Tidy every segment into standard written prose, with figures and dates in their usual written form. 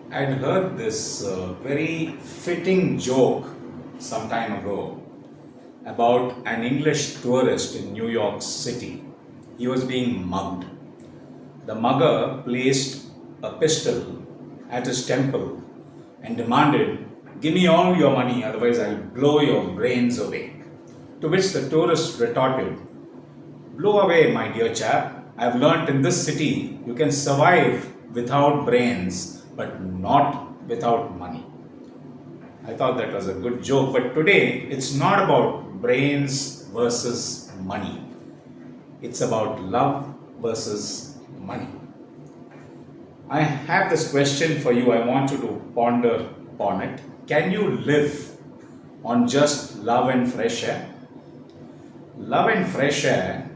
I'd heard this very fitting joke some time ago about an English tourist in New York City. He was being mugged. The mugger placed a pistol at his temple and demanded, "Give me all your money, otherwise, I'll blow your brains away." To which the tourist retorted, "Blow away, my dear chap. I've learnt in this city you can survive without brains, but not without money." I thought that was a good joke, but today it's not about brains versus money. It's about love versus money. I have this question for you. I want you to ponder upon it. Can you live on just love and fresh air? Love and fresh air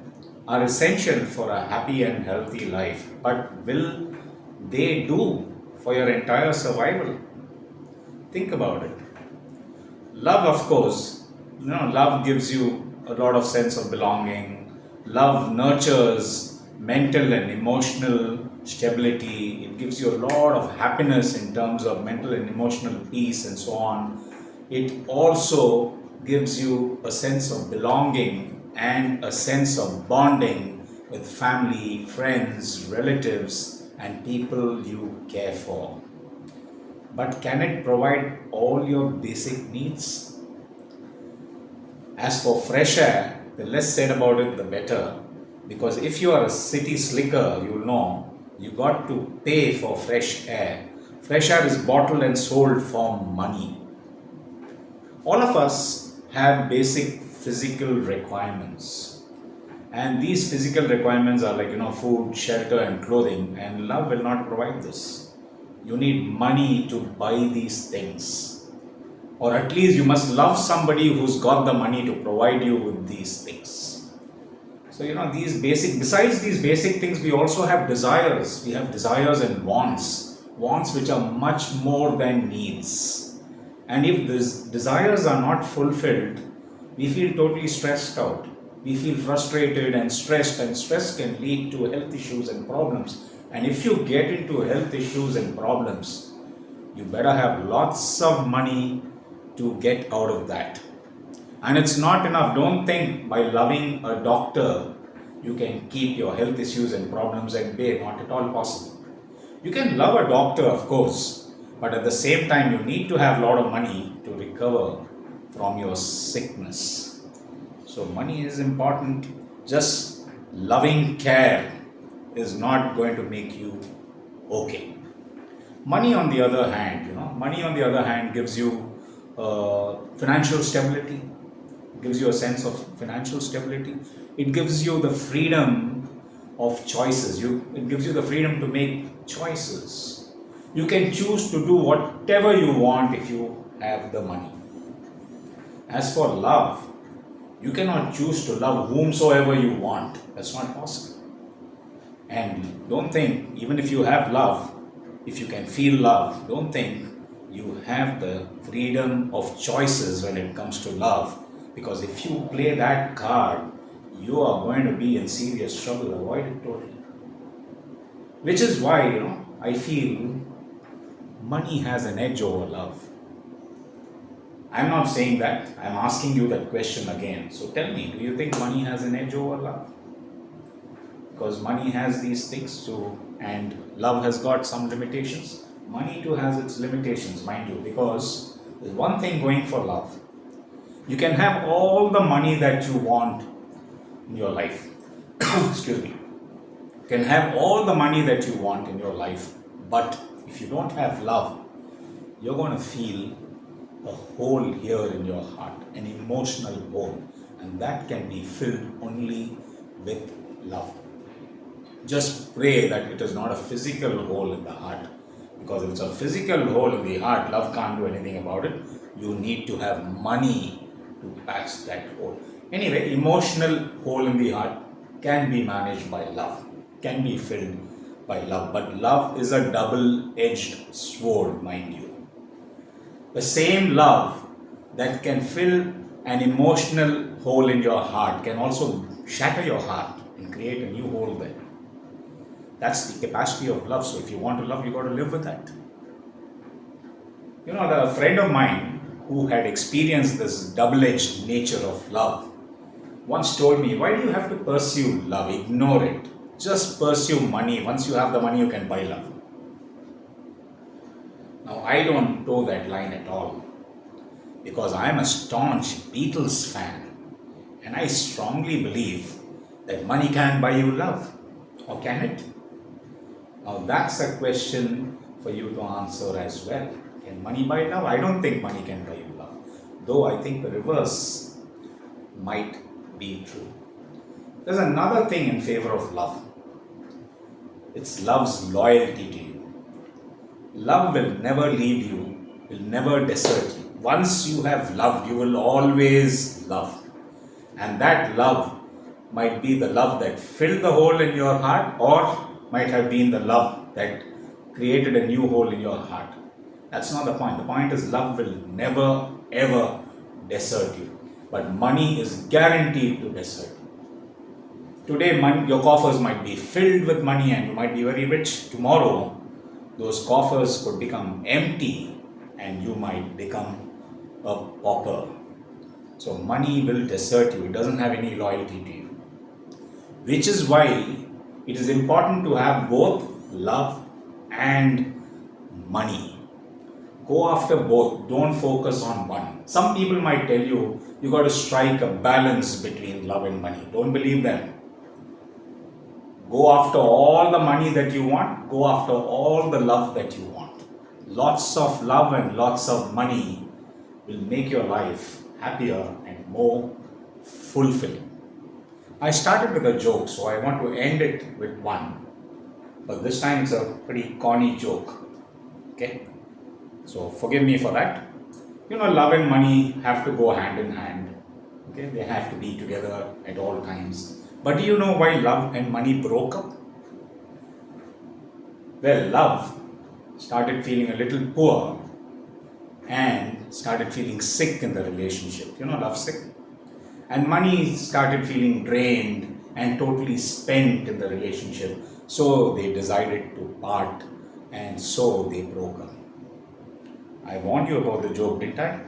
are essential for a happy and healthy life, but will they do for your entire survival? Think about it. Love, of course, love gives you a lot of sense of belonging. Love nurtures mental and emotional stability. It gives you a lot of happiness in terms of mental and emotional peace and so on. It also gives you a sense of belonging and a sense of bonding with family, friends, relatives, and people you care for. But can it provide all your basic needs? As for fresh air, the less said about it, the better. Because if you are a city slicker, you'll know you got to pay for fresh air. Fresh air is bottled and sold for money. All of us have basic physical requirements. And these physical requirements are like, food, shelter, and clothing. And love will not provide this. You need money to buy these things. Or at least you must love somebody who's got the money to provide you with these things. So, besides these basic things, we also have desires. We have desires and wants. Wants which are much more than needs. And if these desires are not fulfilled, we feel totally stressed out. We feel frustrated and stress can lead to health issues and problems. And if you get into health issues and problems, you better have lots of money to get out of that. And it's not enough. Don't think by loving a doctor you can keep your health issues and problems at bay. Not at all possible. You can love a doctor, of course, but at the same time, you need to have a lot of money to recover from your sickness. So, money is important. Just loving care is not going to make you okay. Money, on the other hand, gives you financial stability. Gives you a sense of financial stability. It gives you the freedom of choices. It gives you the freedom to make choices. You can choose to do whatever you want if you have the money. As for love, you cannot choose to love whomsoever you want. That's not possible. And don't think, even if you have love, if you can feel love, don't think you have the freedom of choices when it comes to love. Because if you play that card, you are going to be in serious trouble. Avoid it totally. Which is why, I feel money has an edge over love. I'm not saying that. I'm asking you that question again. So tell me, do you think money has an edge over love? Because money has these things too, and love has got some limitations. Money too has its limitations, mind you, because there's one thing going for love. You can have all the money that you want in your life. Excuse me. You can have all the money that you want in your life, but if you don't have love, you're going to feel a hole here in your heart, an emotional hole, and that can be filled only with love. Just pray that it is not a physical hole in the heart, because if it's a physical hole in the heart, love can't do anything about it. You need to have money to patch that hole. Anyway, emotional hole in the heart can be managed by love, can be filled by love, but love is a double-edged sword, mind you. The same love that can fill an emotional hole in your heart can also shatter your heart and create a new hole there. That's the capacity of love. So if you want to love, you got to live with that. You know, the friend of mine who had experienced this double-edged nature of love once told me, why do you have to pursue love? Ignore it. Just pursue money. Once you have the money, you can buy love. Now, I don't toe that line at all because I am a staunch Beatles fan and I strongly believe that money can buy you love. Or can it? Now, that's a question for you to answer as well. Can money buy love? I don't think money can buy you love. Though I think the reverse might be true. There's another thing in favor of love. It's love's loyalty to you. Love will never leave you, will never desert you. Once you have loved, you will always love. And that love might be the love that filled the hole in your heart, or might have been the love that created a new hole in your heart. That's not the point. The point is, love will never ever desert you. But money is guaranteed to desert you. Today, your coffers might be filled with money and you might be very rich. Tomorrow, those coffers could become empty and you might become a pauper. So, money will desert you. It doesn't have any loyalty to you. Which is why it is important to have both love and money. Go after both. Don't focus on one. Some people might tell you, you got to strike a balance between love and money. Don't believe them. Go after all the money that you want. Go after all the love that you want. Lots of love and lots of money will make your life happier and more fulfilling. I started with a joke, so I want to end it with one. But this time it's a pretty corny joke. Okay? So forgive me for that. You know, love and money have to go hand in hand. Okay? They have to be together at all times. But do you know why love and money broke up? Well, love started feeling a little poor and started feeling sick in the relationship. You know, love sick. And money started feeling drained and totally spent in the relationship. So they decided to part and so they broke up. I warned you about the joke, didn't I?